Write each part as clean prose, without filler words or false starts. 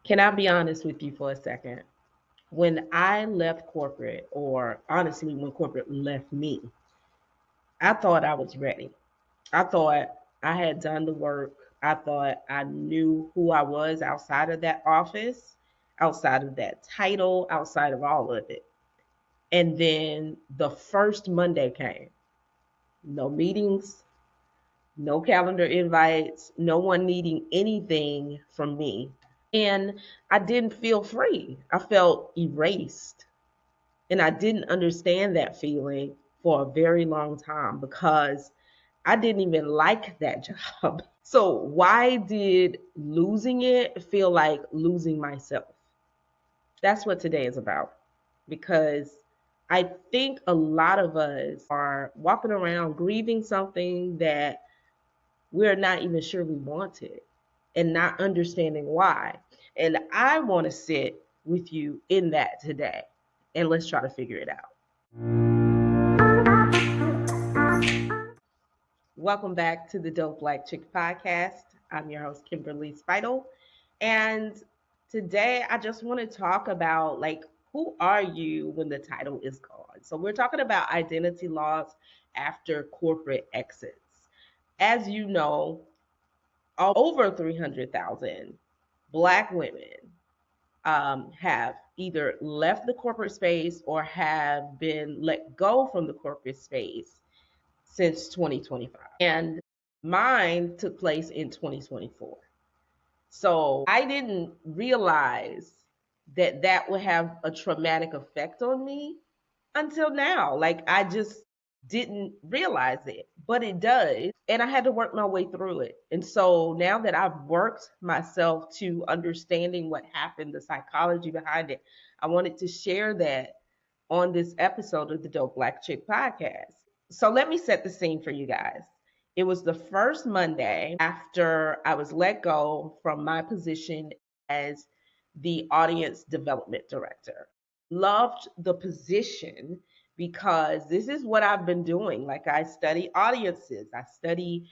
Can I be honest with you for a second? When I left corporate, or honestly, when corporate left me, I thought I was ready. I thought I had done the work. I thought I knew who I was outside of that office, outside of that title, outside of all of it. And then the first Monday came. No meetings, no calendar invites, no one needing anything from me. And I didn't feel free. I felt erased. And I didn't understand that feeling for a very long time because I didn't even like that job. So, why did losing it feel like losing myself? That's what today is about. Because I think a lot of us are walking around grieving something that we're not even sure we wanted and not understanding why. And I want to sit with you in that today. And let's try to figure it out. Welcome back to the Dope Black Chick Podcast. I'm your host, Kimberly Spital. And today I just want to talk about who are you when the title is gone? So we're talking about identity loss after corporate exits. As you know, over 300,000 Black women have either left the corporate space or have been let go from the corporate space since 2025. And mine took place in 2024. So I didn't realize that that would have a traumatic effect on me until now. Like I just didn't realize it, but it does. And I had to work my way through it. And so now that I've worked myself to understanding what happened, the psychology behind it, I wanted to share that on this episode of the Dope Black Chick podcast. So let me set the scene for you guys. It was the first Monday after I was let go from my position as the audience development director. Loved the position because this is what I've been doing. Like I study audiences, I study,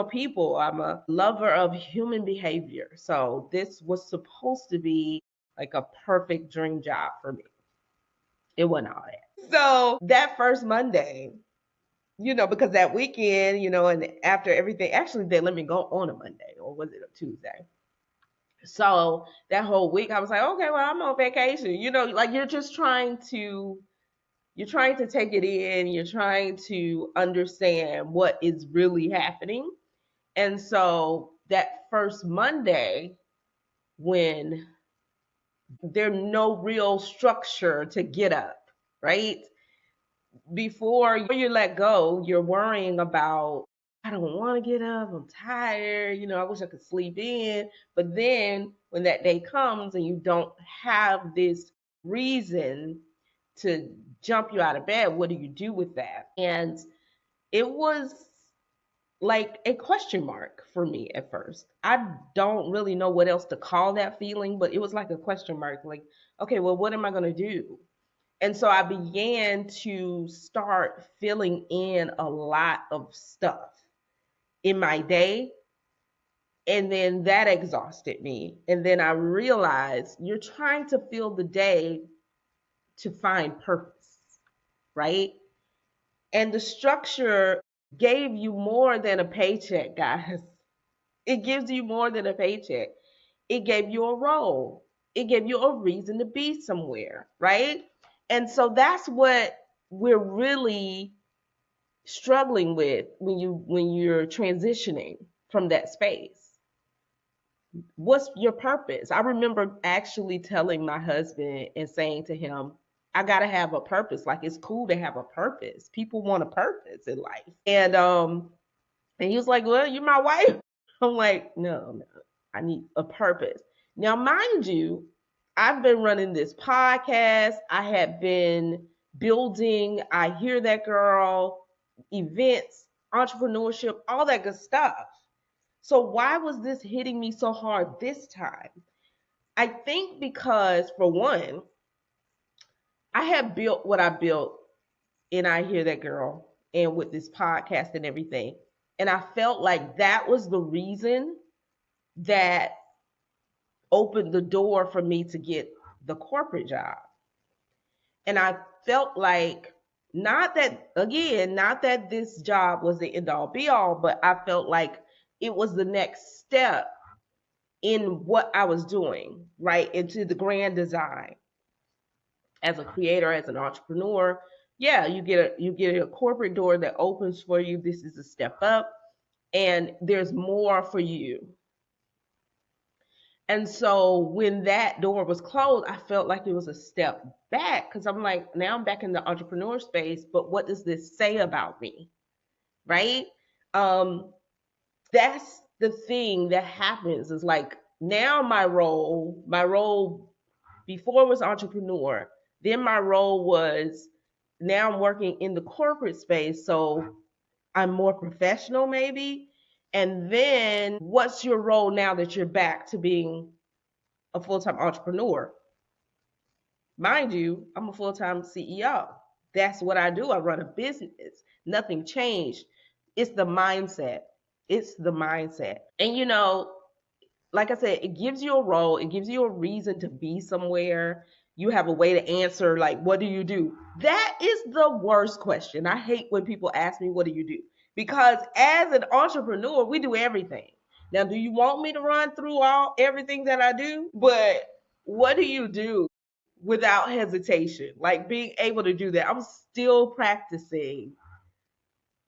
people. I'm a lover of human behavior. So this was supposed to be like a perfect dream job for me. It wasn't all that. So that first Monday, because that weekend, and after everything, actually, they let me go on a Monday, or was it a Tuesday? So that whole week, I was like, okay, well, I'm on vacation. Like you're trying to take it in, you're trying to understand what is really happening. And so that first Monday, when there's no real structure to get up, right? Before you let go, you're worrying about, I don't want to get up, I'm tired, I wish I could sleep in. But then when that day comes and you don't have this reason to jump you out of bed, what do you do with that? And it was like a question mark for me at first. I don't really know what else to call that feeling, but it was like a question mark. Like, okay, well, what am I going to do? And so I began to start filling in a lot of stuff in my day. And then that exhausted me. And then I realized you're trying to fill the day to find purpose, right? And the structure gave you more than a paycheck, guys. It gives you more than a paycheck. It gave you a role. It gave you a reason to be somewhere, right? And so that's what we're really struggling with when you're transitioning from that space. What's your purpose? I remember actually telling my husband and saying to him, I gotta have a purpose. Like it's cool to have a purpose. People want a purpose in life. And he was like, well, you're my wife. I'm like, no, I need a purpose. Now, mind you, I've been running this podcast. I have been building, I hear that girl, events, entrepreneurship, all that good stuff. So, why was this hitting me so hard this time? I think because, for one, I have built what I built and I hear that girl and with this podcast and everything. And I felt like that was the reason that opened the door for me to get the corporate job. And I felt like, not that this job was the end all be all, but I felt like it was the next step in what I was doing, right? Into the grand design as a creator, as an entrepreneur. Yeah, you get a corporate door that opens for you. This is a step up, and there's more for you. And so when that door was closed, I felt like it was a step back because I'm like, now I'm back in the entrepreneur space, but what does this say about me? Right? Um, that's the thing that happens is like now my role before was entrepreneur, then my role was now I'm working in the corporate space. So I'm more professional maybe. And then what's your role now that you're back to being a full-time entrepreneur? Mind you, I'm a full-time CEO. That's what I do. I run a business. Nothing changed. It's the mindset. It's the mindset. And like I said, it gives you a role, it gives you a reason to be somewhere. You have a way to answer, like, what do you do? That is the worst question. I hate when people ask me, what do you do? Because as an entrepreneur, we do everything. Now, do you want me to run through everything that I do? But what do you do without hesitation? Like being able to do that. I'm still practicing.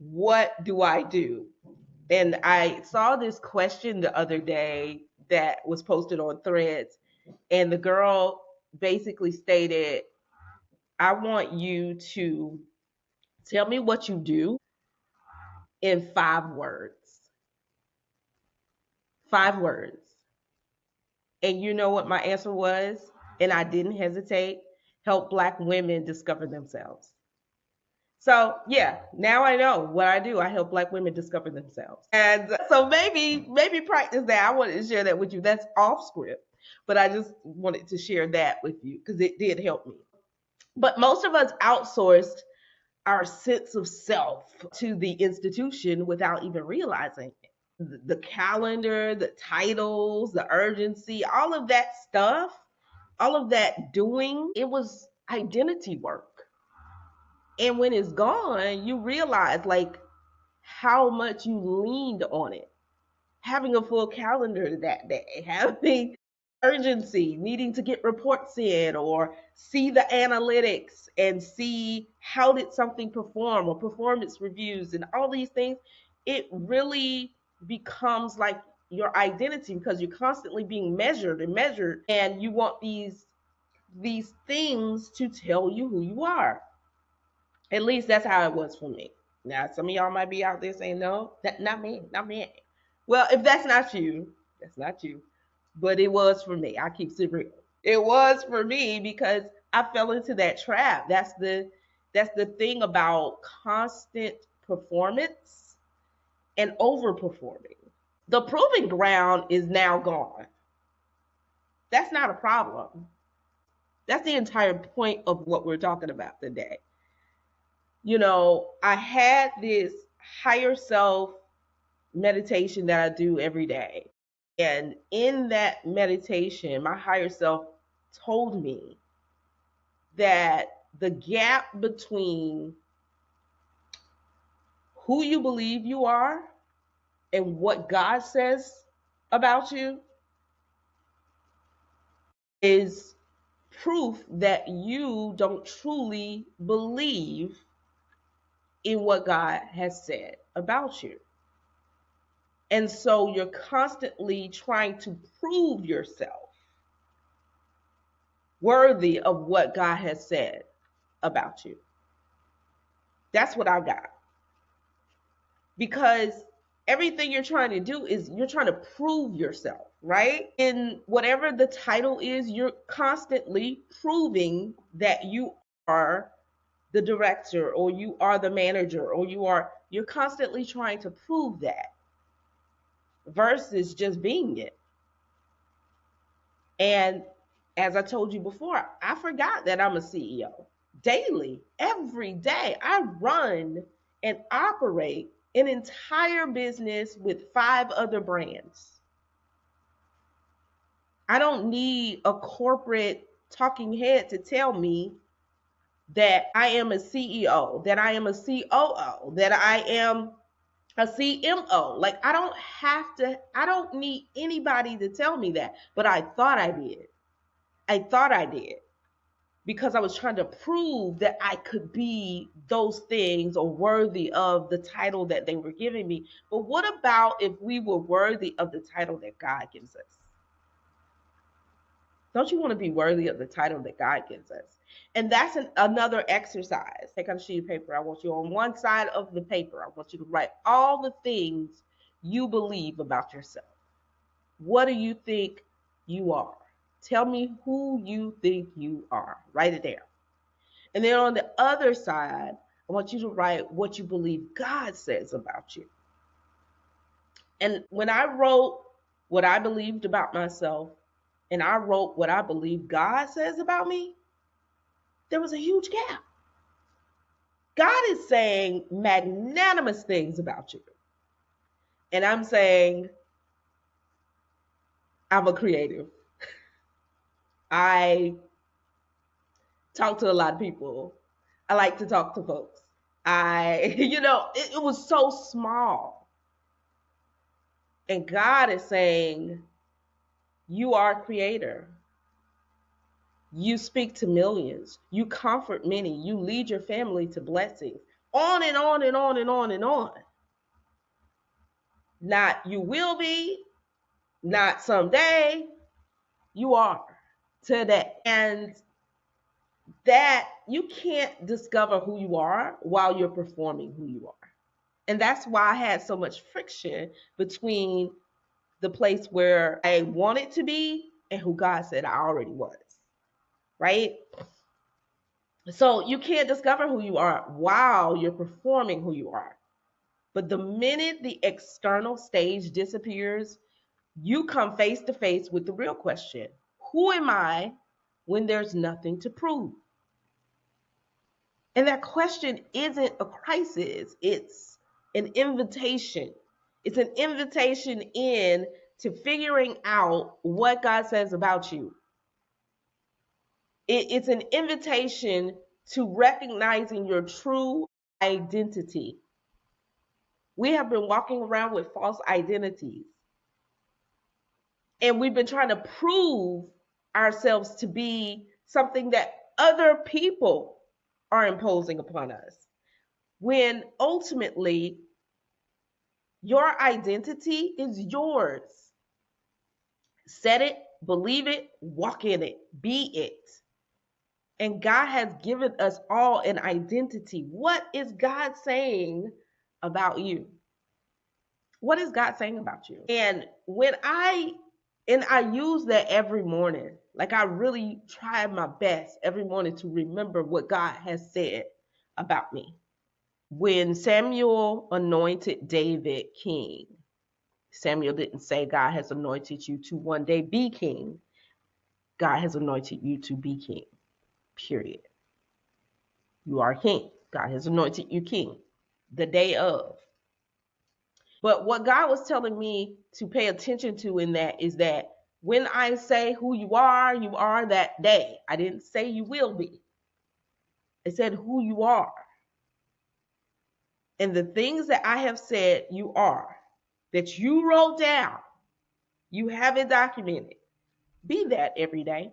What do I do? And I saw this question the other day that was posted on Threads, and the girl basically stated, I want you to tell me what you do in 5 words. 5 words. And you know what my answer was? And I didn't hesitate. Help Black women discover themselves. So yeah, now I know what I do. I help Black women discover themselves. And so maybe practice that. I wanted to share that with you. That's off script, but I just wanted to share that with you because it did help me. But most of us outsourced our sense of self to the institution without even realizing it. The calendar, the titles, the urgency, all of that stuff, all of that doing, it was identity work. And when it's gone, you realize like how much you leaned on it. Having a full calendar that day, having urgency, needing to get reports in or see the analytics and see how did something perform or performance reviews and all these things, it really becomes like your identity because you're constantly being measured and you want these things to tell you who you are. At least that's how it was for me. Now, some of y'all might be out there saying, no, that not me, not me. Well, if that's not you, that's not you. But it was for me. I keep it real. It was for me because I fell into that trap. That's the thing about constant performance and overperforming. The proving ground is now gone. That's not a problem. That's the entire point of what we're talking about today. I had this higher self meditation that I do every day. And in that meditation, my higher self told me that the gap between who you believe you are and what God says about you is proof that you don't truly believe in what God has said about you. And so you're constantly trying to prove yourself worthy of what God has said about you. That's what I got. Because everything you're trying to do is you're trying to prove yourself, right? In whatever the title is, you're constantly proving that you are the director or you are the manager or you're constantly trying to prove that versus just being it. And as I told you before, I forgot that I'm a CEO. Daily, every day, I run and operate an entire business with 5 other brands. I don't need a corporate talking head to tell me that I am a CEO, that I am a COO, that I am a CMO. Like, I don't need anybody to tell me that. But I thought I did. I thought I did because I was trying to prove that I could be those things or worthy of the title that they were giving me. But what about if we were worthy of the title that God gives us? Don't you want to be worthy of the title that God gives us? And that's another exercise. Take out a sheet of paper. I want you on one side of the paper, I want you to write all the things you believe about yourself. What do you think you are? Tell me who you think you are. Write it down. And then on the other side, I want you to write what you believe God says about you. And when I wrote what I believed about myself and I wrote what I believe God says about me, there was a huge gap. God is saying magnanimous things about you. And I'm saying, I'm a creative. I talk to a lot of people. I like to talk to folks. It was so small. And God is saying, you are a creator. You speak to millions. You comfort many. You lead your family to blessings. On and on and on and on and on. Not you will be, not someday. You are today. And that you can't discover who you are while you're performing who you are. And that's why I had so much friction between the place where I wanted to be and who God said I already was. Right? So you can't discover who you are while you're performing who you are. But the minute the external stage disappears, you come face to face with the real question. Who am I when there's nothing to prove? And that question isn't a crisis, it's an invitation. It's an invitation in to figuring out what God says about you. It's an invitation to recognizing your true identity. We have been walking around with false identities. And we've been trying to prove ourselves to be something that other people are imposing upon us. When ultimately, your identity is yours. Set it, believe it, walk in it, be it. And God has given us all an identity. What is God saying about you? What is God saying about you? And I use that every morning. Like, I really try my best every morning to remember what God has said about me. When Samuel anointed David king, Samuel didn't say God has anointed you to one day be king. God has anointed you to be king, period. You are king. God has anointed you king the day of. But what God was telling me to pay attention to in that is that when I say who you are that day. I didn't say you will be. I said who you are. And the things that I have said you are, that you wrote down, you have it documented. Be that every day.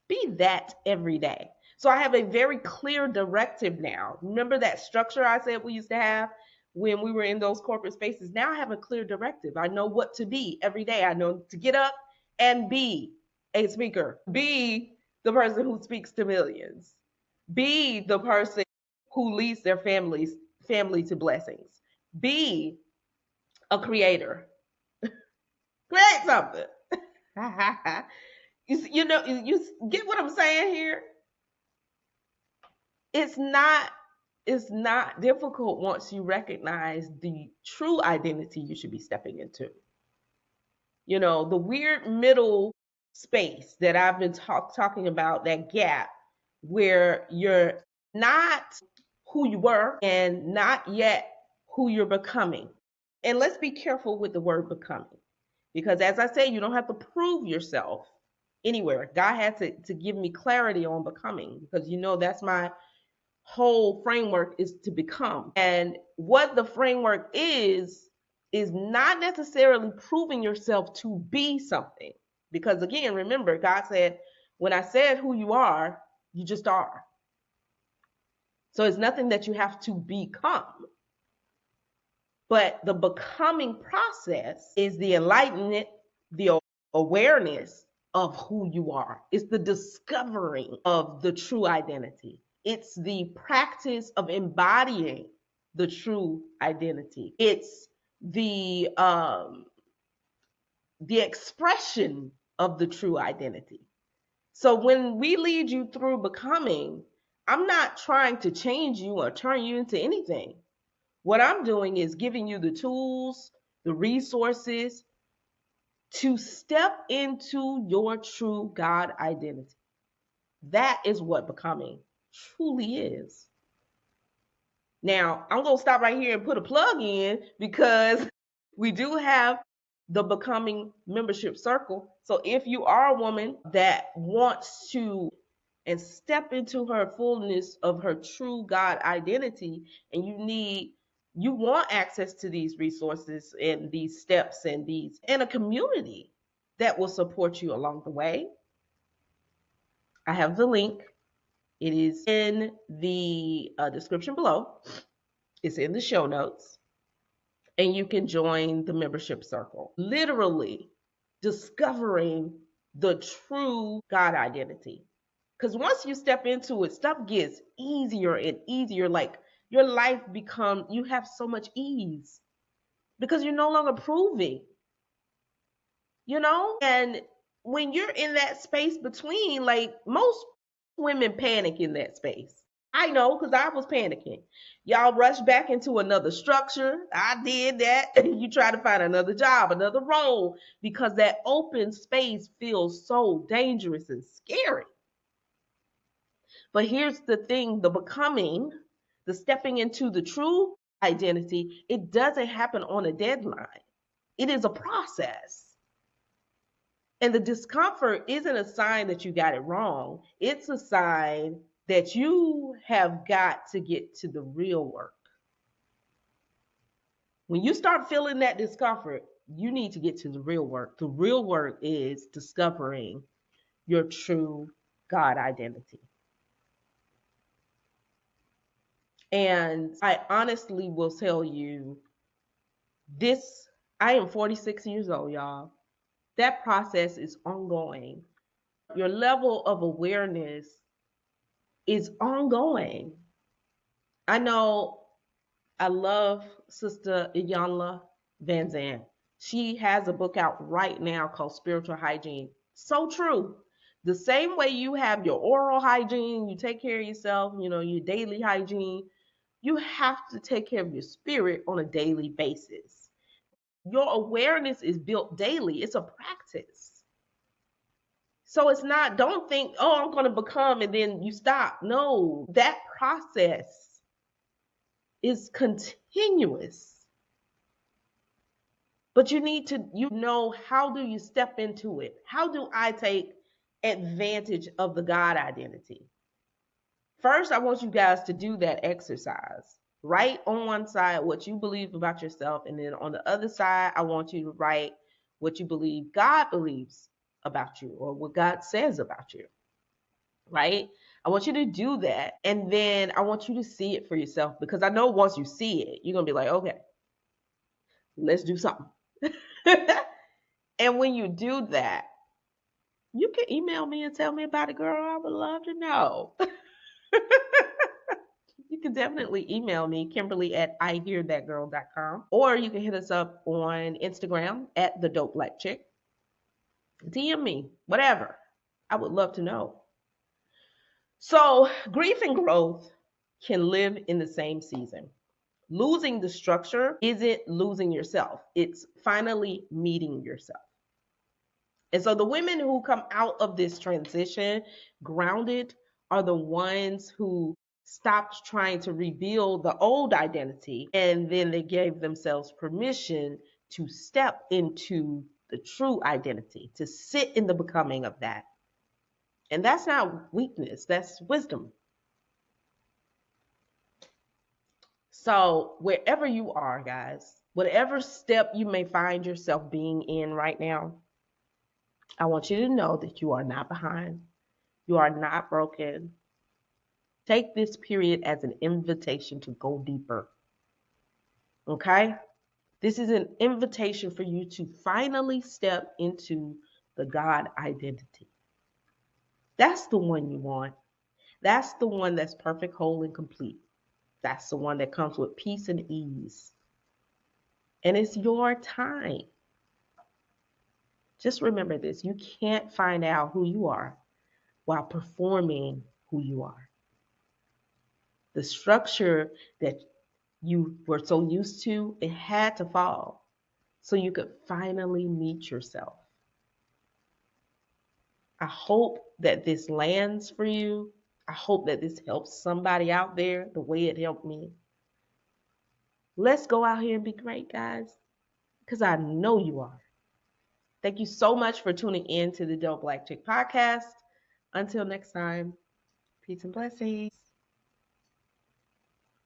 Be that every day. So I have a very clear directive now. Remember that structure I said we used to have when we were in those corporate spaces? Now I have a clear directive. I know what to be every day. I know to get up and be a speaker. Be the person who speaks to millions. Be the person who leads their family to blessings. Be a creator. Create something. You get what I'm saying here? It's not difficult once you recognize the true identity you should be stepping into. The weird middle space that I've been talking about, that gap where you're not who you were and not yet who you're becoming. And let's be careful with the word becoming, Because as I say, you don't have to prove yourself anywhere. God had to give me clarity on becoming, because that's my whole framework, is to become. And what the framework is not necessarily proving yourself to be something. Because again, remember, God said, when I said who you are, you just are. So it's nothing that you have to become. But the becoming process is the enlightenment, the awareness of who you are. It's the discovering of the true identity. It's the practice of embodying the true identity. It's the expression of the true identity. So when we lead you through becoming, I'm not trying to change you or turn you into anything. What I'm doing is giving you the tools, the resources to step into your true God identity. That is what becoming truly is. Now, I'm going to stop right here and put a plug in, because we do have the Becoming Membership Circle. So if you are a woman that wants to and step into her fullness of her true God identity, and you want access to these resources and these steps and a community that will support you along the way, I have the link. It is in the description below. It's in the show notes, and you can join the membership circle. Literally discovering the true God identity. Because once you step into it, stuff gets easier and easier. Like, your life you have so much ease because you're no longer proving, And when you're in that space between, like, most women panic in that space. I know, because I was panicking. Y'all rush back into another structure. I did that. You try to find another job, another role, because that open space feels so dangerous and scary. But here's the thing, the becoming, the stepping into the true identity, it doesn't happen on a deadline. It is a process. And the discomfort isn't a sign that you got it wrong. It's a sign that you have got to get to the real work. When you start feeling that discomfort, you need to get to the real work. The real work is discovering your true God identity. And I honestly will tell you this, I am 46 years old, y'all. That process is ongoing. Your level of awareness is ongoing. I know I love Sister Iyanla Van Zandt. She has a book out right now called Spiritual Hygiene. So true. The same way you have your oral hygiene, you take care of yourself, your daily hygiene, you have to take care of your spirit on a daily basis. Your awareness is built daily. It's a practice. So it's not, don't think, oh, I'm going to become and then you stop. No, that process is continuous. But you need to, how do you step into it? How do I take advantage of the God identity? First, I want you guys to do that exercise. Write on one side what you believe about yourself, and then on the other side, I want you to write what you believe God believes about you, or what God says about you. Right? I want you to do that, and then I want you to see it for yourself, because I know once you see it, you're going to be like, okay, let's do something. And when you do that, you can email me and tell me about it, girl. I would love to know. You can definitely email me, Kimberly@IHearThatGirl.com, or you can hit us up on Instagram @TheDopeBlackChick. DM me, whatever. I would love to know. So, grief and growth can live in the same season. Losing the structure isn't losing yourself, it's finally meeting yourself. And so the women who come out of this transition grounded are the ones who stopped trying to reveal the old identity, and then they gave themselves permission to step into the true identity, to sit in the becoming of that. And that's not weakness, that's wisdom. So, wherever you are, guys, whatever step you may find yourself being in right now, I want you to know that you are not behind. You are not broken. Take this period as an invitation to go deeper. Okay? This is an invitation for you to finally step into the God identity. That's the one you want. That's the one that's perfect, whole, and complete. That's the one that comes with peace and ease. And it's your time. Just remember this, you can't find out who you are while performing who you are. The structure that you were so used to, it had to fall so you could finally meet yourself. I hope that this lands for you. I hope that this helps somebody out there the way it helped me. Let's go out here and be great, guys, because I know you are. Thank you so much for tuning in to the Dope Black Chick podcast. Until next time, peace and blessings.